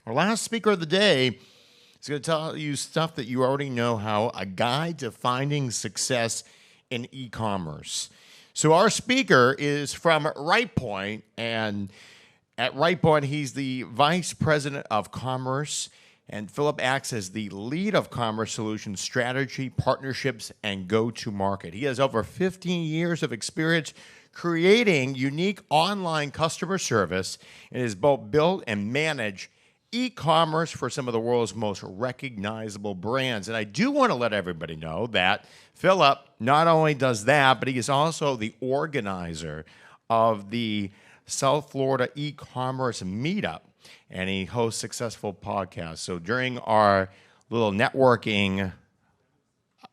Our last speaker of the day is going to tell you stuff that you already know how, a guide to finding success in e-commerce. So our speaker is from Rightpoint, and at Rightpoint, he's the Vice President of Commerce, and Phillip acts as the lead of Commerce Solutions Strategy, Partnerships, and Go-to-Market. He has over 15 years of experience creating unique online customer service and has both built and managed e-commerce for some of the world's most recognizable brands. And I do want to let everybody know that Phillip not only does that, but he is also the organizer of the South Florida e-commerce meetup, and he hosts successful podcasts. So during our little networking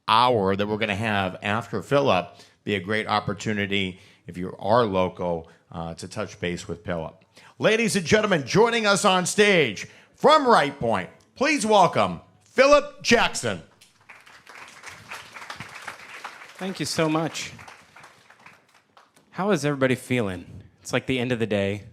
hour that we're going to have after Phillip, be a great opportunity if you are local to touch base with Phillip. Ladies and gentlemen, joining us on stage from Rightpoint, please welcome Phillip Jackson. Thank you so much. How is everybody feeling? It's like the end of the day.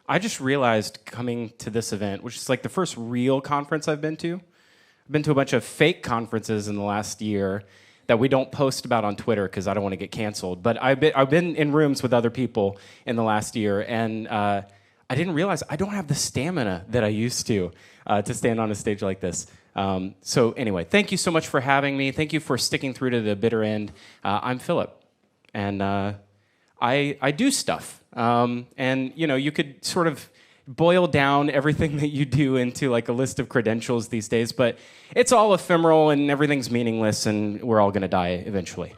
I just realized coming to this event, which is like the first real conference I've been to. I've been to a bunch of fake conferences in the last year that we don't post about on Twitter because I don't want to get canceled. But I've been in rooms with other people in the last year, and I didn't realize I don't have the stamina that I used to stand on a stage like this. So anyway, thank you so much for having me. Thank you for sticking through to the bitter end. I'm Phillip, and I do stuff. And you could sort of boil down everything that you do into like a list of credentials these days, but it's all ephemeral and everything's meaningless, and we're all going to die eventually.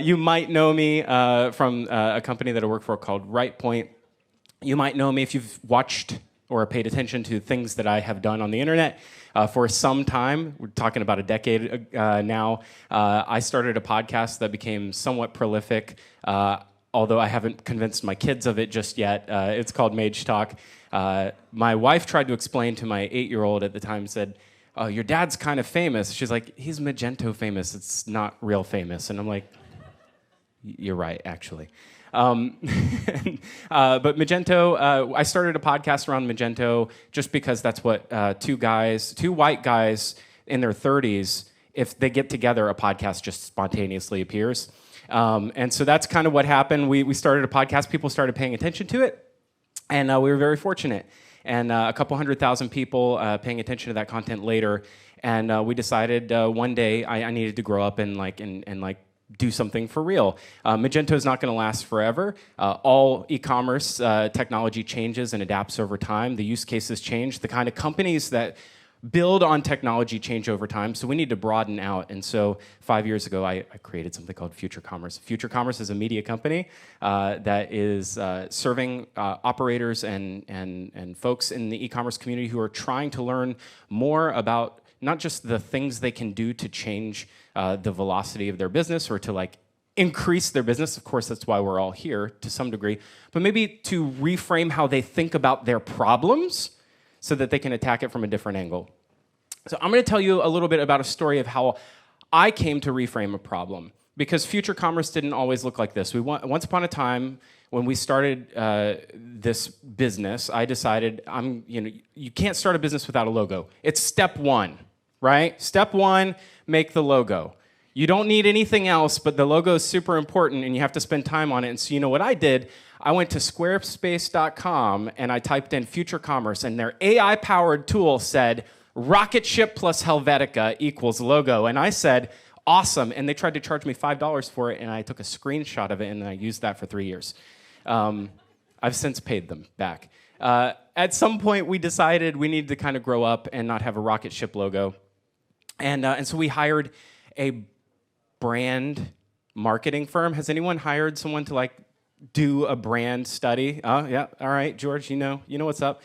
You might know me from a company that I work for called Rightpoint. You might know me if you've watched or paid attention to things that I have done on the internet for some time. We're talking about a decade now. I started a podcast that became somewhat prolific, although I haven't convinced my kids of it just yet. It's called Mage Talk. My wife tried to explain to my 8-year-old at the time, said, "Oh, your dad's kind of famous." She's like, "He's Magento famous. It's not real famous." And I'm like, "You're right, actually." But Magento, I started a podcast around Magento just because that's what two white guys in their 30s, if they get together, a podcast just spontaneously appears. And so that's kind of what happened. We started a podcast. People started paying attention to it, and we were very fortunate. And a couple 100,000 people paying attention to that content later, and we decided one day I needed to grow up and do something for real. Magento is not going to last forever. All e-commerce technology changes and adapts over time. The use cases change. The kind of companies that build on technology change over time, so we need to broaden out. And so 5 years ago, I created something called Future Commerce. Future Commerce is a media company that is serving operators and folks in the e-commerce community who are trying to learn more about not just the things they can do to change the velocity of their business or to increase their business. Of course, that's why we're all here to some degree, but maybe to reframe how they think about their problems so that they can attack it from a different angle. So I'm going to tell you a little bit about a story of how I came to reframe a problem, because future commerce didn't always look like this. Once upon a time, when we started this business, I decided you can't start a business without a logo. It's step one, right? Step one, make the logo. You don't need anything else, but the logo is super important, and you have to spend time on it. And so you know what I did? I went to squarespace.com, and I typed in Future Commerce, and their AI-powered tool said, rocket ship plus Helvetica equals logo. And I said, awesome. And they tried to charge me $5 for it, and I took a screenshot of it, and I used that for 3 years. I've since paid them back. At some point, we decided we needed to kind of grow up and not have a rocket ship logo. And so we hired a brand marketing firm. Has anyone hired someone to do a brand study? Oh, yeah, all right, George, you know what's up.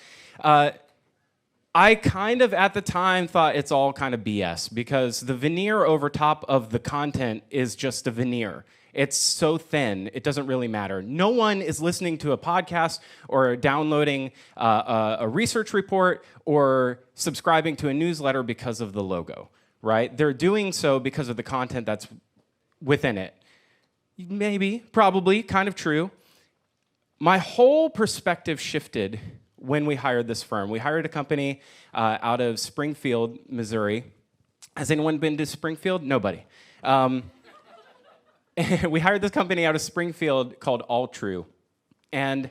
I kind of, at the time, thought it's all kind of BS, because the veneer over top of the content is just a veneer. It's so thin, it doesn't really matter. No one is listening to a podcast or downloading a research report or subscribing to a newsletter because of the logo, right? They're doing so because of the content that's within it. Maybe, probably, kind of true. My whole perspective shifted when we hired this firm. We hired a company out of Springfield, Missouri. Has anyone been to Springfield? Nobody. We hired this company out of Springfield called All True. And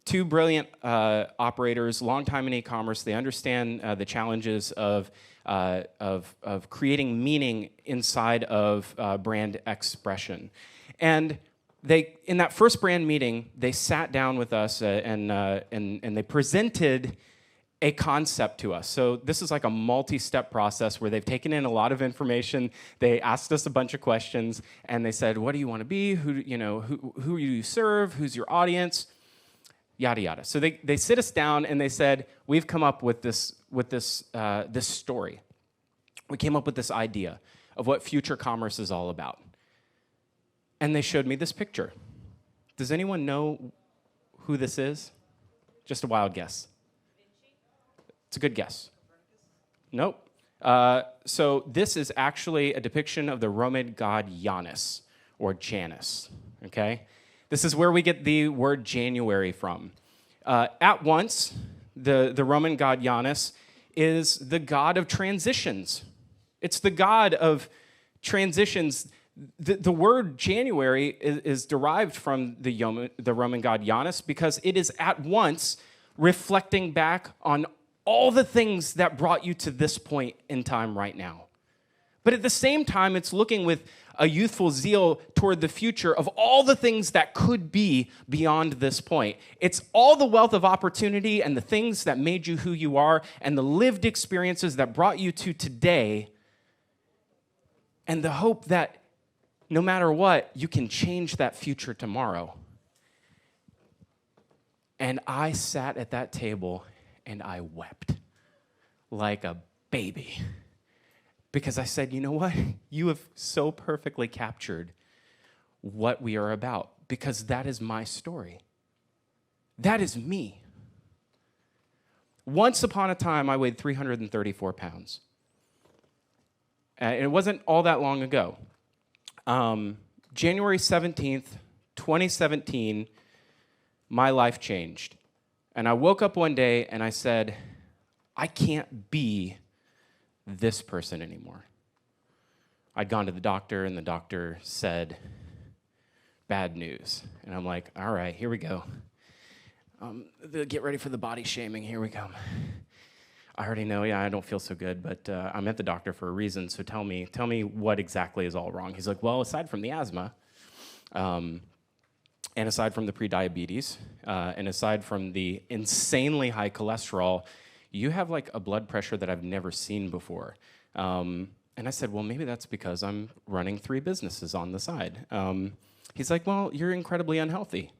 two brilliant operators, long time in e-commerce. They understand the challenges of creating meaning inside of brand expression. And they, in that first brand meeting, they sat down with us and they presented a concept to us. So this is like a multi-step process where they've taken in a lot of information. They asked us a bunch of questions, and they said, "What do you want to be? Who do you serve? Who's your audience?" Yada yada. So they sit us down and they said, "We've come up with this story. We came up with this idea of what future commerce is all about." And they showed me this picture. Does anyone know who this is? Just a wild guess. It's a good guess. Nope. So this is actually a depiction of the Roman god Janus, or Janus, okay? This is where we get the word January from. At once, the Roman god Janus is the god of transitions. It's the god of transitions. The word January is derived from the Roman god Janus because it is at once reflecting back on all the things that brought you to this point in time right now. But at the same time, it's looking with a youthful zeal toward the future of all the things that could be beyond this point. It's all the wealth of opportunity and the things that made you who you are and the lived experiences that brought you to today, and the hope that no matter what, you can change that future tomorrow. And I sat at that table and I wept like a baby. Because I said, you know what? You have so perfectly captured what we are about, because that is my story. That is me. Once upon a time, I weighed 334 pounds. It wasn't all that long ago. January 17th, 2017, my life changed. And I woke up one day and I said, I can't be this person anymore. I'd gone to the doctor and the doctor said, bad news. And I'm like, all right, here we go. Get ready for the body shaming, here we come. I already know, I don't feel so good, but I'm at the doctor for a reason, so tell me what exactly is all wrong. He's like, well, aside from the asthma, and aside from the prediabetes, and aside from the insanely high cholesterol, you have like a blood pressure that I've never seen before. And I said, well, maybe that's because I'm running 3 businesses on the side. He's like, well, you're incredibly unhealthy,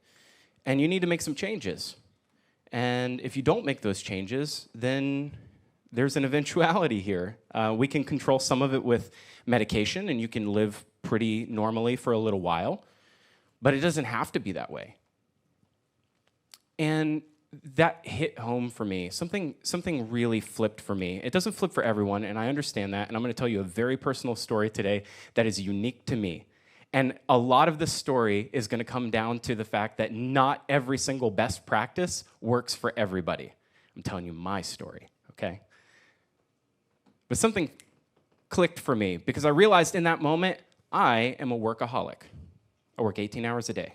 and you need to make some changes. And if you don't make those changes, then there's an eventuality here. We can control some of it with medication, and you can live pretty normally for a little while. But it doesn't have to be that way. And that hit home for me. Something really flipped for me. It doesn't flip for everyone, and I understand that. And I'm going to tell you a very personal story today that is unique to me. And a lot of this story is going to come down to the fact that not every single best practice works for everybody. I'm telling you my story, okay? But something clicked for me because I realized in that moment, I am a workaholic. I work 18 hours a day.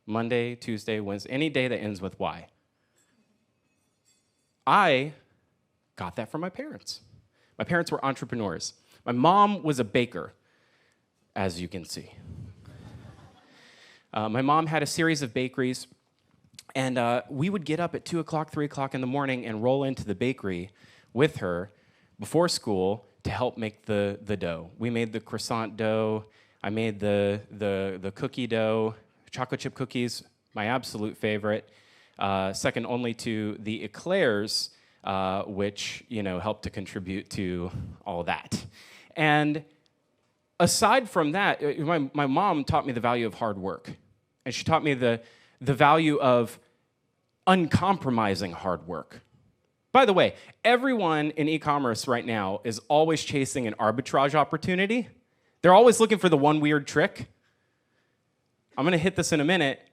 Monday, Tuesday, Wednesday, any day that ends with Y. I got that from my parents. My parents were entrepreneurs. My mom was a baker, as you can see. My mom had a series of bakeries, and we would get up at 2 o'clock, 3 o'clock in the morning and roll into the bakery with her before school to help make the dough. We made the croissant dough. I made the cookie dough, chocolate chip cookies, my absolute favorite, second only to the eclairs, which helped to contribute to all that. And aside from that, my mom taught me the value of hard work, and she taught me the value of uncompromising hard work. By the way, everyone in e-commerce right now is always chasing an arbitrage opportunity. They're always looking for the one weird trick. I'm going to hit this in a minute.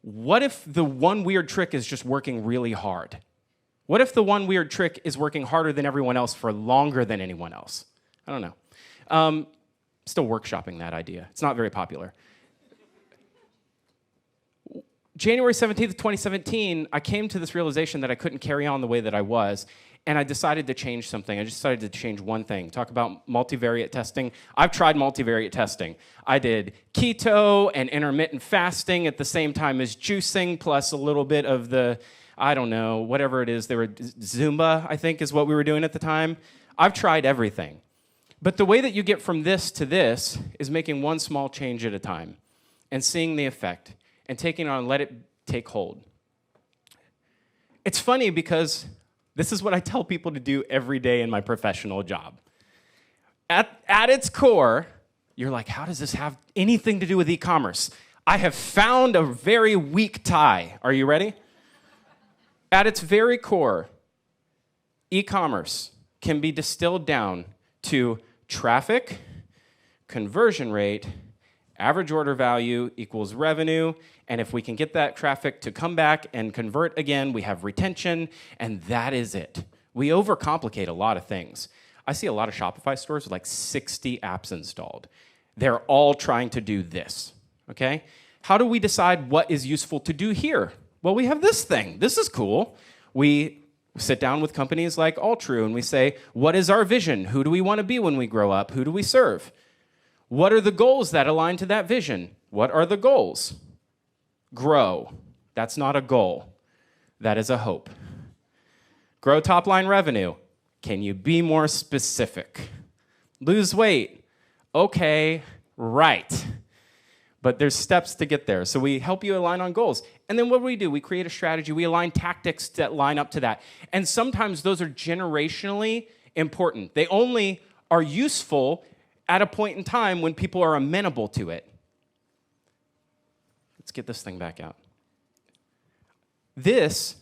what if the one weird trick is just working really hard? What if the one weird trick is working harder than everyone else for longer than anyone else? I don't know. Still workshopping that idea. It's not very popular. January 17th, 2017, I came to this realization that I couldn't carry on the way that I was, and I decided to change something. I just decided to change one thing. Talk about multivariate testing. I've tried multivariate testing. I did keto and intermittent fasting at the same time as juicing, plus a little bit of the, I don't know, whatever it is. Zumba, I think, is what we were doing at the time. I've tried everything. But the way that you get from this to this is making one small change at a time and seeing the effect and taking it on and let it take hold. It's funny because this is what I tell people to do every day in my professional job. At its core, you're like, how does this have anything to do with e-commerce? I have found a very weak tie. Are you ready? At its very core, e-commerce can be distilled down to traffic, conversion rate, average order value equals revenue, and if we can get that traffic to come back and convert again, we have retention, and that is it. We overcomplicate a lot of things. I see a lot of Shopify stores with like 60 apps installed. They're all trying to do this, okay? How do we decide what is useful to do here? Well, we have this thing. This is cool. We sit down with companies like Alltrue, and we say, what is our vision? Who do we want to be when we grow up? Who do we serve? What are the goals that align to that vision? What are the goals? Grow. That's not a goal. That is a hope. Grow top-line revenue. Can you be more specific? Lose weight. Okay, right. But there's steps to get there. So we help you align on goals. And then what do? We create a strategy. We align tactics that line up to that. And sometimes those are generationally important. They only are useful at a point in time when people are amenable to it. Let's get this thing back out. This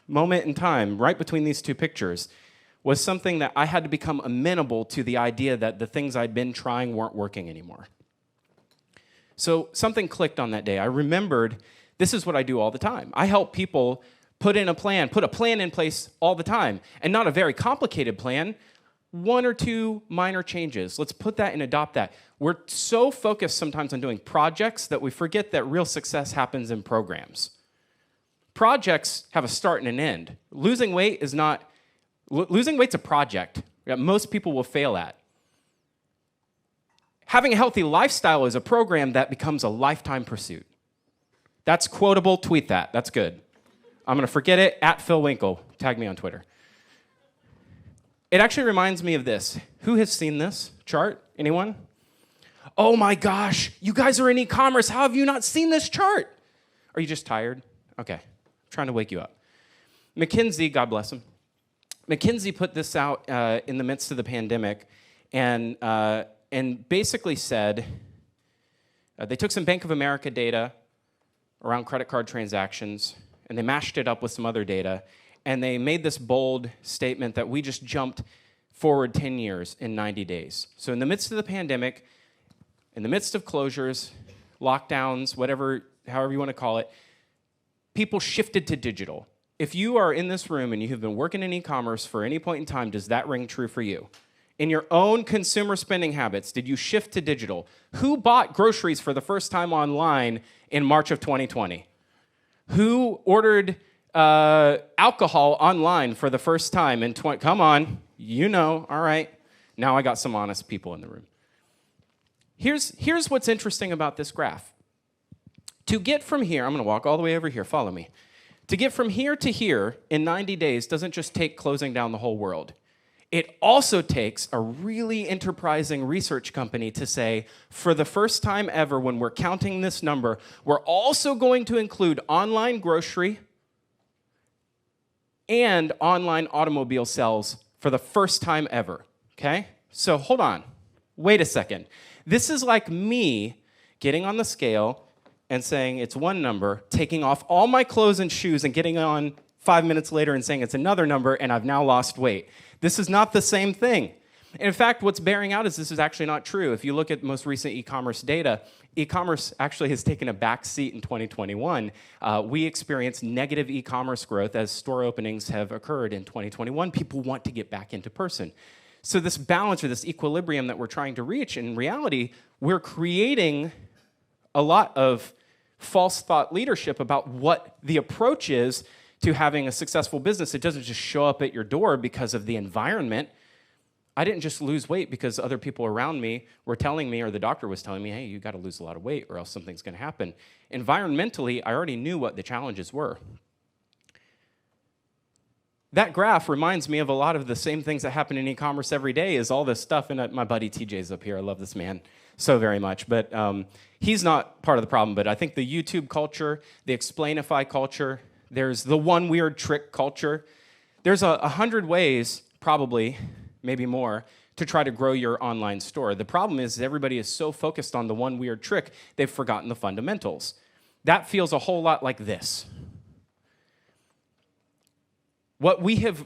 moment in time, right between these two pictures, was something that I had to become amenable to the idea that the things I'd been trying weren't working anymore. So something clicked on that day. I remembered this is what I do all the time. I help people put a plan in place all the time, and not a very complicated plan, one or two minor changes. Let's put that and adopt that. We're so focused sometimes on doing projects that we forget that real success happens in programs. Projects have a start and an end. Losing weight's a project that most people will fail at. Having a healthy lifestyle is a program that becomes a lifetime pursuit. That's quotable, tweet that, that's good. I'm gonna forget it, @PhilWinkle, tag me on Twitter. It actually reminds me of this. Who has seen this chart? Anyone? Oh my gosh, you guys are in e-commerce. How have you not seen this chart? Are you just tired? Okay, I'm trying to wake you up. McKinsey, God bless him. McKinsey put this out in the midst of the pandemic and basically said, they took some Bank of America data around credit card transactions and they mashed it up with some other data. And they made this bold statement that we just jumped forward 10 years in 90 days. So in the midst of the pandemic, in the midst of closures, lockdowns, however you want to call it, people shifted to digital. If you are in this room and you have been working in e-commerce for any point in time, does that ring true for you? In your own consumer spending habits, did you shift to digital? Who bought groceries for the first time online in March of 2020? Who ordered alcohol online for the first time in come on, you know, all right. Now I got some honest people in the room. Here's what's interesting about this graph. To get from here, I'm gonna walk all the way over here, follow me. To get from here to here in 90 days doesn't just take closing down the whole world. It also takes a really enterprising research company to say, for the first time ever, when we're counting this number, we're also going to include online grocery and online automobile sales for the first time ever, okay? So hold on, wait a second. This is like me getting on the scale and saying it's one number, taking off all my clothes and shoes and getting on 5 minutes later and saying it's another number and I've now lost weight. This is not the same thing. And in fact, what's bearing out is this is actually not true. If you look at most recent e-commerce data, E-commerce actually has taken a back seat in 2021. We experienced negative e-commerce growth as store openings have occurred in 2021. People want to get back into person. So this balance or this equilibrium that we're trying to reach, in reality, we're creating a lot of false thought leadership about what the approach is to having a successful business. It doesn't just show up at your door because of the environment. I didn't just lose weight because other people around me were telling me, or the doctor was telling me, hey, you got to lose a lot of weight or else something's going to happen. Environmentally, I already knew what the challenges were. That graph reminds me of a lot of the same things that happen in e-commerce every day is all this stuff. And my buddy TJ's up here. I love this man so very much. But he's not part of the problem. But I think the YouTube culture, the Explainify culture, there's the one weird trick culture. There's 100 ways, probably, maybe more, to try to grow your online store. The problem is everybody is so focused on the one weird trick, they've forgotten the fundamentals. That feels a whole lot like this. What we have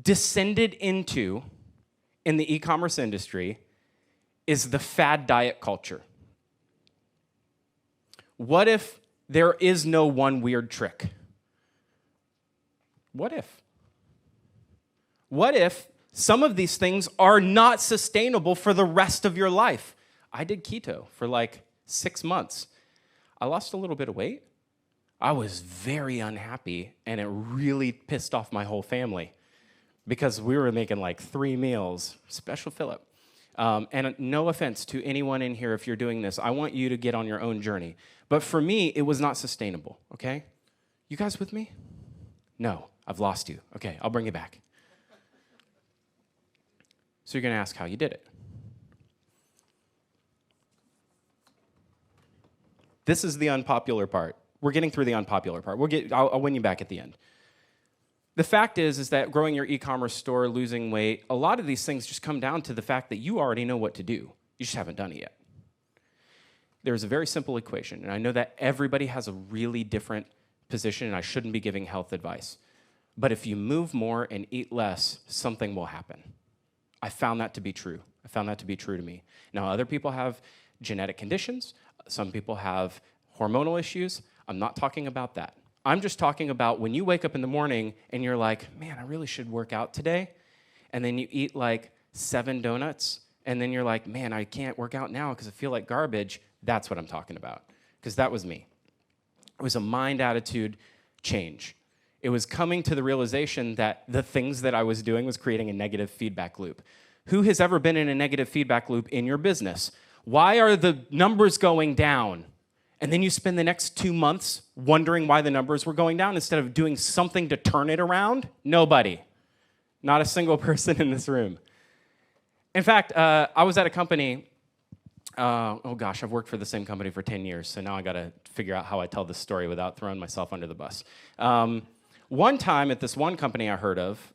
descended into in the e-commerce industry is the fad diet culture. What if there is no one weird trick? What if? What if some of these things are not sustainable for the rest of your life? I did keto for like 6 months. I lost a little bit of weight. I was very unhappy, and it really pissed off my whole family because we were making like 3 meals, special Phillip. And no offense to anyone in here if you're doing this. I want you to get on your own journey. But for me, it was not sustainable, okay? You guys with me? No, I've lost you. Okay, I'll bring you back. So you're going to ask how you did it. This is the unpopular part. We're getting through the unpopular part. I'll win you back at the end. The fact is that growing your e-commerce store, losing weight, a lot of these things just come down to the fact that you already know what to do. You just haven't done it yet. There's a very simple equation, and I know that everybody has a really different position, and I shouldn't be giving health advice. But if you move more and eat less, something will happen. I found that to be true. I found that to be true to me. Now, other people have genetic conditions. Some people have hormonal issues. I'm not talking about that. I'm just talking about when you wake up in the morning and you're like, man, I really should work out today. And then you eat like 7 donuts. And then you're like, man, I can't work out now because I feel like garbage. That's what I'm talking about. Because that was me. It was a mind attitude change. It was coming to the realization that the things that I was doing was creating a negative feedback loop. Who has ever been in a negative feedback loop in your business? Why are the numbers going down? And then you spend the next 2 months wondering why the numbers were going down instead of doing something to turn it around? Nobody. Not a single person in this room. In fact, I was at a company, I've worked for the same company for 10 years, so now I gotta figure out how I tell this story without throwing myself under the bus. One time at this one company I heard of,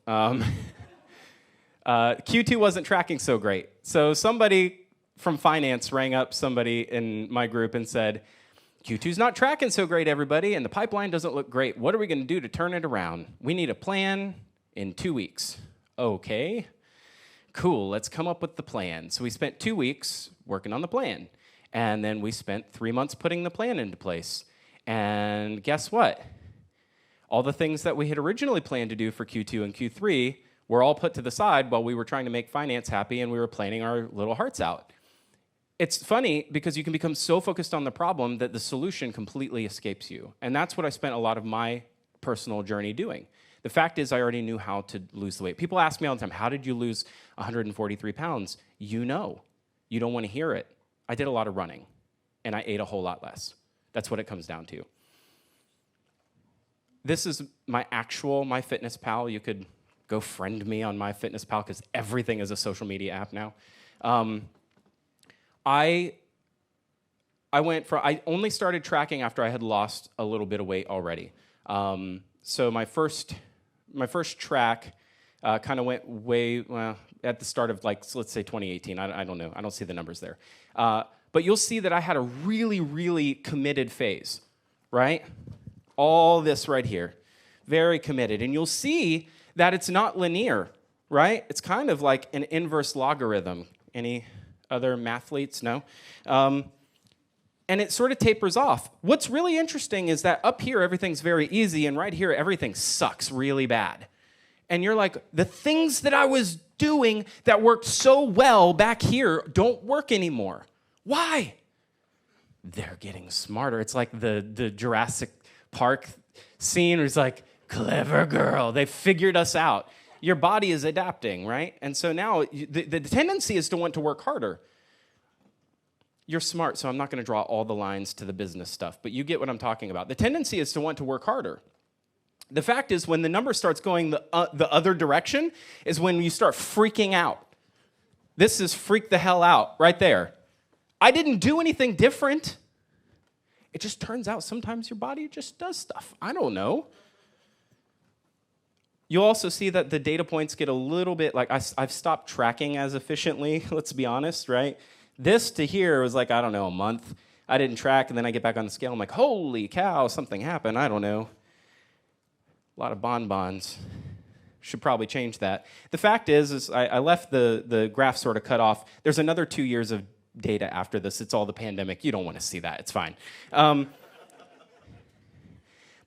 Q2 wasn't tracking so great. So somebody from finance rang up somebody in my group and said, Q2's not tracking so great, everybody, and the pipeline doesn't look great. What are we going to do to turn it around? We need a plan in 2 weeks. Okay, cool, let's come up with the plan. So we spent 2 weeks working on the plan, and then we spent 3 months putting the plan into place. And guess what? All the things that we had originally planned to do for Q2 and Q3 were all put to the side while we were trying to make finance happy and we were planning our little hearts out. It's funny because you can become so focused on the problem that the solution completely escapes you. And that's what I spent a lot of my personal journey doing. The fact is I already knew how to lose the weight. People ask me all the time, how did you lose 143 pounds? You know. You don't want to hear it. I did a lot of running, and I ate a whole lot less. That's what it comes down to. This is my MyFitnessPal. You could go friend me on MyFitnessPal because everything is a social media app now. I only started tracking after I had lost a little bit of weight already. So my first track kind of went at the start of let's say 2018. I don't know. I don't see the numbers there. But you'll see that I had a really, really committed phase, right? All this right here, very committed. And you'll see that it's not linear, right? It's kind of like an inverse logarithm. Any other mathletes? No? and it sort of tapers off. What's really interesting is that up here, everything's very easy, and right here, everything sucks really bad. And you're like, the things that I was doing that worked so well back here don't work anymore. Why? They're getting smarter. It's like the Jurassic Park scene where it's like, clever girl, they figured us out. Your body is adapting, right? And so now the tendency is to want to work harder. You're smart, so I'm not going to draw all the lines to the business stuff, but you get what I'm talking about. The tendency is to want to work harder. The fact is, when the number starts going the other direction is when you start freaking out. This is freak the hell out right there. I didn't do anything different. It just turns out sometimes your body just does stuff. I don't know. You'll also see that the data points get a little bit, like I've stopped tracking as efficiently, let's be honest, right? This to here was like, I don't know, a month. I didn't track, and then I get back on the scale. I'm like, holy cow, something happened. I don't know. A lot of bonbons. Should probably change that. The fact is I left the graph sort of cut off. There's another 2 years of data after this. It's all the pandemic. You don't want to see that. It's fine. But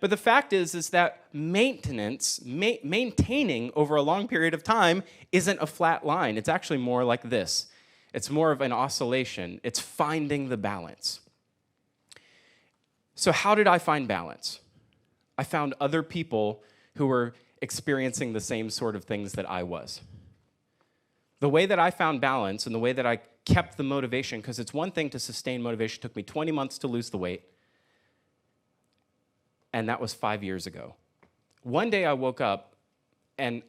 the fact is that maintaining over a long period of time isn't a flat line. It's actually more like this. It's more of an oscillation. It's finding the balance. So how did I find balance? I found other people who were experiencing the same sort of things that I was. The way that I found balance and the way that I kept the motivation, because it's one thing to sustain motivation. It took me 20 months to lose the weight, and that was 5 years ago. One day I woke up, and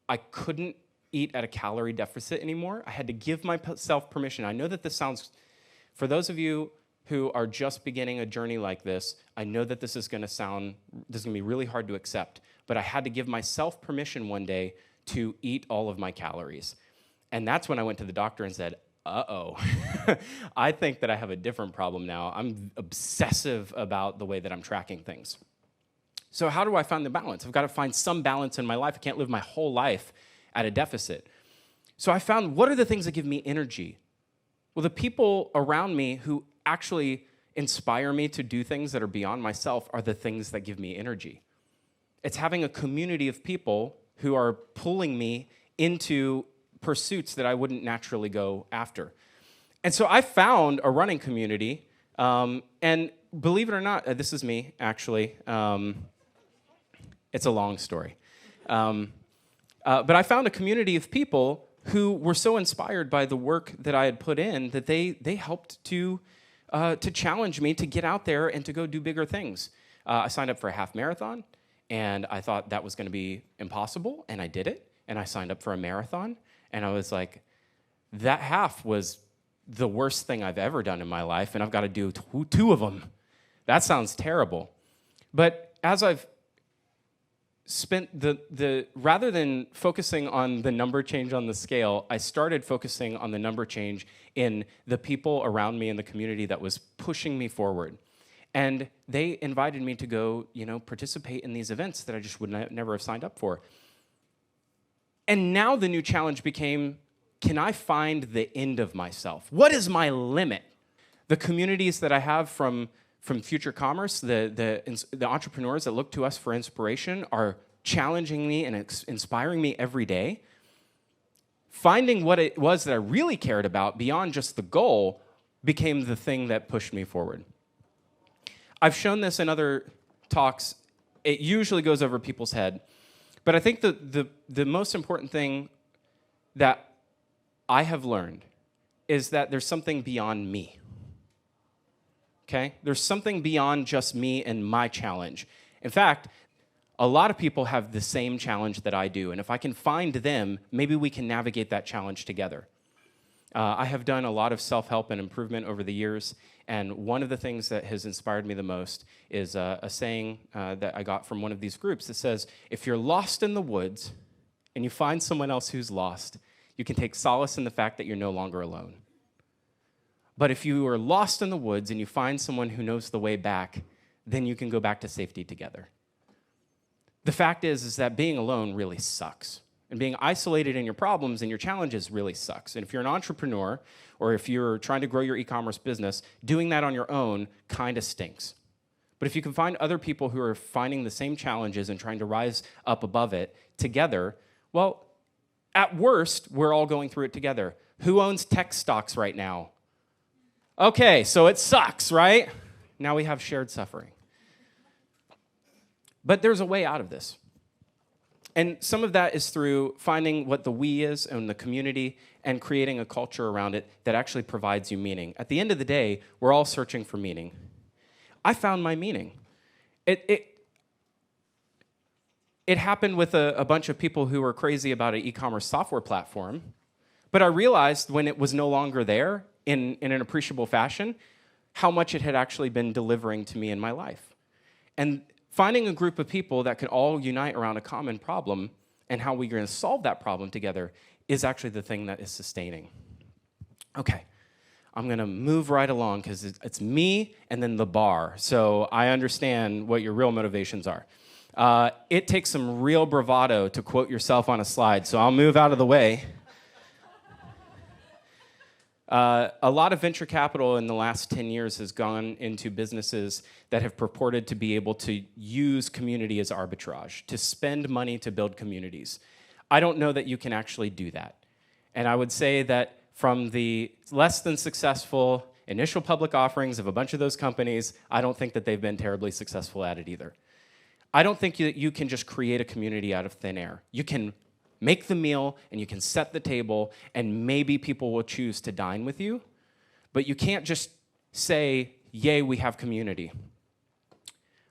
I couldn't eat at a calorie deficit anymore. I had to give myself permission. I know that this sounds, for those of you who are just beginning a journey like this, I know that this is going to be really hard to accept, but I had to give myself permission one day to eat all of my calories. And that's when I went to the doctor and said, uh-oh, I think that I have a different problem now. I'm obsessive about the way that I'm tracking things. So how do I find the balance? I've got to find some balance in my life. I can't live my whole life at a deficit. So I found, what are the things that give me energy? Well, the people around me who actually inspire me to do things that are beyond myself are the things that give me energy. It's having a community of people who are pulling me into pursuits that I wouldn't naturally go after. And so I found a running community, and believe it or not, this is me, actually. It's a long story. But I found a community of people who were so inspired by the work that I had put in that they helped to challenge me to get out there and to go do bigger things. I signed up for a half marathon, and I thought that was going to be impossible, and I did it. And I signed up for a marathon, and I was like, that half was the worst thing I've ever done in my life, and I've got to do two of them. That sounds terrible. But as I've spent rather than focusing on the number change on the scale, I started focusing on the number change in the people around me in the community that was pushing me forward. And they invited me to go, participate in these events that I just would never have signed up for. And now the new challenge became, can I find the end of myself? What is my limit? The communities that I have from Future Commerce, the entrepreneurs that look to us for inspiration are challenging me and inspiring me every day. Finding what it was that I really cared about beyond just the goal became the thing that pushed me forward. I've shown this in other talks. It usually goes over people's head. But I think the most important thing that I have learned is that there's something beyond me. Okay? There's something beyond just me and my challenge. In fact, a lot of people have the same challenge that I do, and if I can find them, maybe we can navigate that challenge together. I have done a lot of self-help and improvement over the years, and one of the things that has inspired me the most is a saying that I got from one of these groups that says, if you're lost in the woods and you find someone else who's lost, you can take solace in the fact that you're no longer alone. But if you are lost in the woods and you find someone who knows the way back, then you can go back to safety together. The fact is that being alone really sucks. And being isolated in your problems and your challenges really sucks. And if you're an entrepreneur or if you're trying to grow your e-commerce business, doing that on your own kind of stinks. But if you can find other people who are finding the same challenges and trying to rise up above it together, well, at worst, we're all going through it together. Who owns tech stocks right now? Okay, so it sucks, right? Now we have shared suffering. But there's a way out of this. And some of that is through finding what the we is in the community and creating a culture around it that actually provides you meaning. At the end of the day, we're all searching for meaning. I found my meaning. It happened with a bunch of people who were crazy about an e-commerce software platform, but I realized when it was no longer there in an appreciable fashion, how much it had actually been delivering to me in my life. And finding a group of people that could all unite around a common problem and how we're going to solve that problem together is actually the thing that is sustaining. Okay, I'm going to move right along because it's me and then the bar. So I understand what your real motivations are. It takes some real bravado to quote yourself on a slide, so I'll move out of the way. A lot of venture capital in the last 10 years has gone into businesses that have purported to be able to use community as arbitrage, to spend money to build communities. I don't know that you can actually do that. And I would say that from the less than successful initial public offerings of a bunch of those companies, I don't think that they've been terribly successful at it either. I don't think that you can just create a community out of thin air. You can make the meal, and you can set the table, and maybe people will choose to dine with you, but you can't just say, yay, we have community.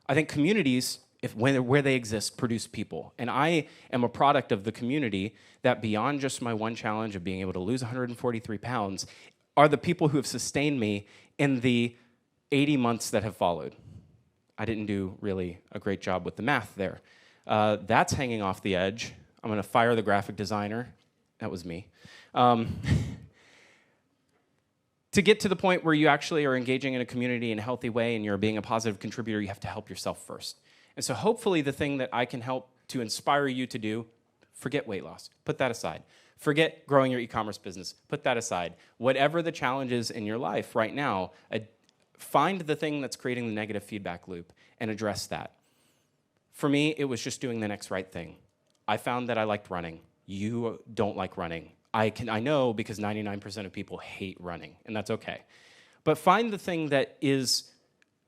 I think communities, where they exist, produce people, and I am a product of the community that beyond just my one challenge of being able to lose 143 pounds, are the people who have sustained me in the 80 months that have followed. I didn't do really a great job with the math there. That's hanging off the edge. I'm going to fire the graphic designer. That was me. To get to the point where you actually are engaging in a community in a healthy way and you're being a positive contributor, you have to help yourself first. And so hopefully the thing that I can help to inspire you to do, forget weight loss. Put that aside. Forget growing your e-commerce business. Put that aside. Whatever the challenge is in your life right now, find the thing that's creating the negative feedback loop and address that. For me, it was just doing the next right thing. I found that I liked running. You don't like running. I know because 99% of people hate running, and that's okay. But find the thing that is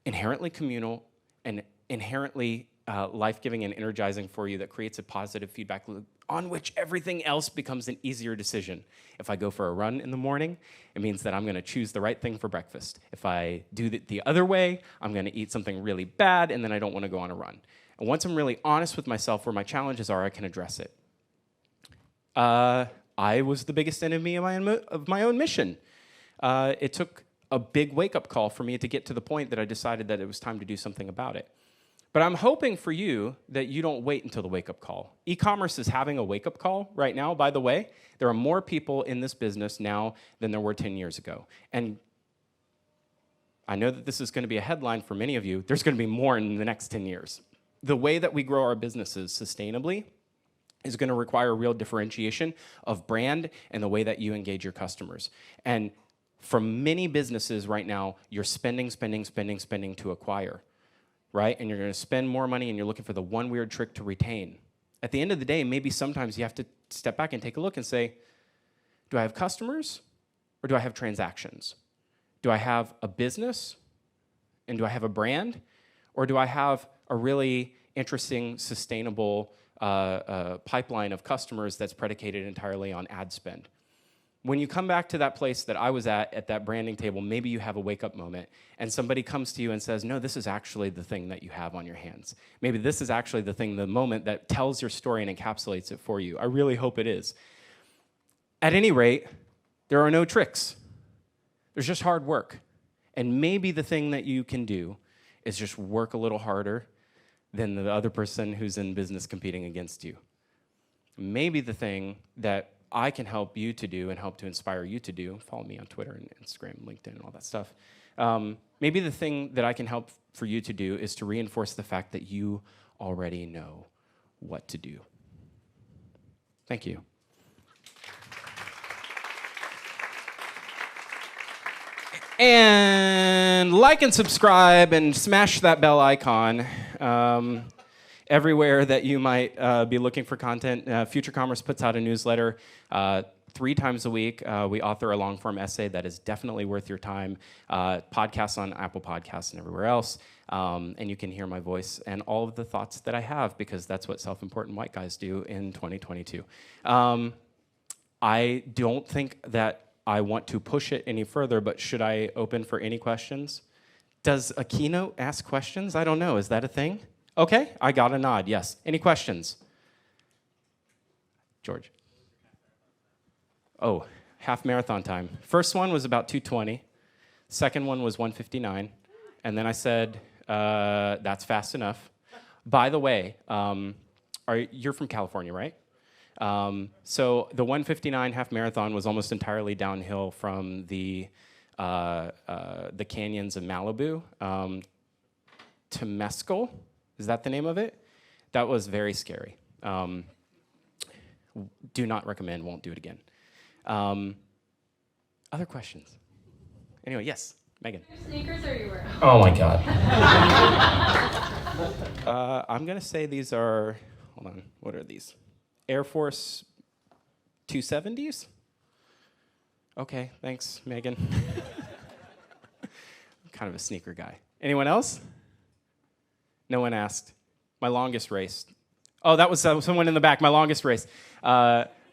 inherently communal and inherently life-giving and energizing for you that creates a positive feedback loop on which everything else becomes an easier decision. If I go for a run in the morning, it means that I'm going to choose the right thing for breakfast. If I do it the other way, I'm going to eat something really bad, and then I don't want to go on a run. And once I'm really honest with myself where my challenges are, I can address it. I was the biggest enemy of my own mission. It took a big wake-up call for me to get to the point that I decided that it was time to do something about it. But I'm hoping for you that you don't wait until the wake-up call. E-commerce is having a wake-up call right now, by the way. There are more people in this business now than there were 10 years ago. And I know that this is going to be a headline for many of you. There's going to be more in the next 10 years. The way that we grow our businesses sustainably is going to require real differentiation of brand and the way that you engage your customers. And for many businesses right now, you're spending to acquire, right? And you're going to spend more money and you're looking for the one weird trick to retain. At the end of the day, maybe sometimes you have to step back and take a look and say, do I have customers or do I have transactions? Do I have a business and do I have a brand? Or do I have a really interesting, sustainable pipeline of customers that's predicated entirely on ad spend? When you come back to that place that I was at that branding table, maybe you have a wake-up moment, and somebody comes to you and says, no, this is actually the thing that you have on your hands. Maybe this is actually the moment that tells your story and encapsulates it for you. I really hope it is. At any rate, there are no tricks. There's just hard work. And maybe the thing that you can do is just work a little harder than the other person who's in business competing against you. Maybe the thing that I can help you to do and help to inspire you to do, follow me on Twitter and Instagram, LinkedIn, and all that stuff. Maybe the thing that I can help for you to do is to reinforce the fact that you already know what to do. Thank you. And like and subscribe and smash that bell icon everywhere that you might be looking for content. Future Commerce puts out a newsletter 3 times a week. We author a long-form essay that is definitely worth your time. Podcasts on Apple Podcasts and everywhere else. And you can hear my voice and all of the thoughts that I have, because that's what self-important white guys do in 2022. I don't think that I want to push it any further, but should I open for any questions? Does a keynote ask questions? I don't know. Is that a thing? Okay, I got a nod, yes. Any questions? George. Oh, half marathon time. First one was about 2:20. Second one was 1:59. And then I said, that's fast enough. By the way, you're from California, right? So the 1:59 half marathon was almost entirely downhill from the canyons of Malibu to Mescal. Is that the name of it? That was very scary. Do not recommend, won't do it again. Other questions? Anyway, yes, Megan. Your sneakers are you wearing? Oh my God. I'm gonna say these are, hold on, what are these? Air Force 270s? Okay, thanks, Megan. I'm kind of a sneaker guy. Anyone else? No one asked. My longest race. Oh, that was someone in the back. My longest race.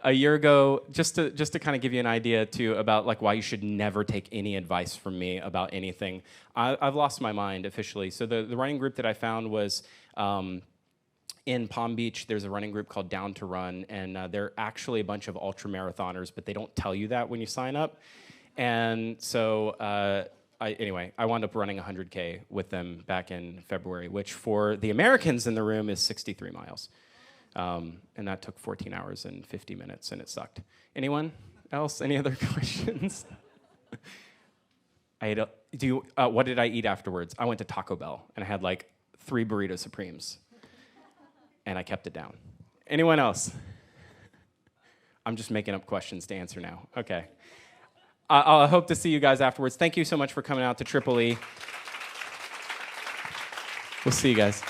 A year ago, just to kind of give you an idea too about like why you should never take any advice from me about anything. I've lost my mind officially. So the running group that I found was in Palm Beach. There's a running group called Down to Run, and they're actually a bunch of ultra marathoners, but they don't tell you that when you sign up. And so anyway, I wound up running 100K with them back in February, which for the Americans in the room is 63 miles. And that took 14 hours and 50 minutes, and it sucked. Anyone else? Any other questions? What did I eat afterwards? I went to Taco Bell, and I had like 3 burrito supremes, and I kept it down. Anyone else? I'm just making up questions to answer now. Okay. I hope to see you guys afterwards. Thank you so much for coming out to EEE. We'll see you guys.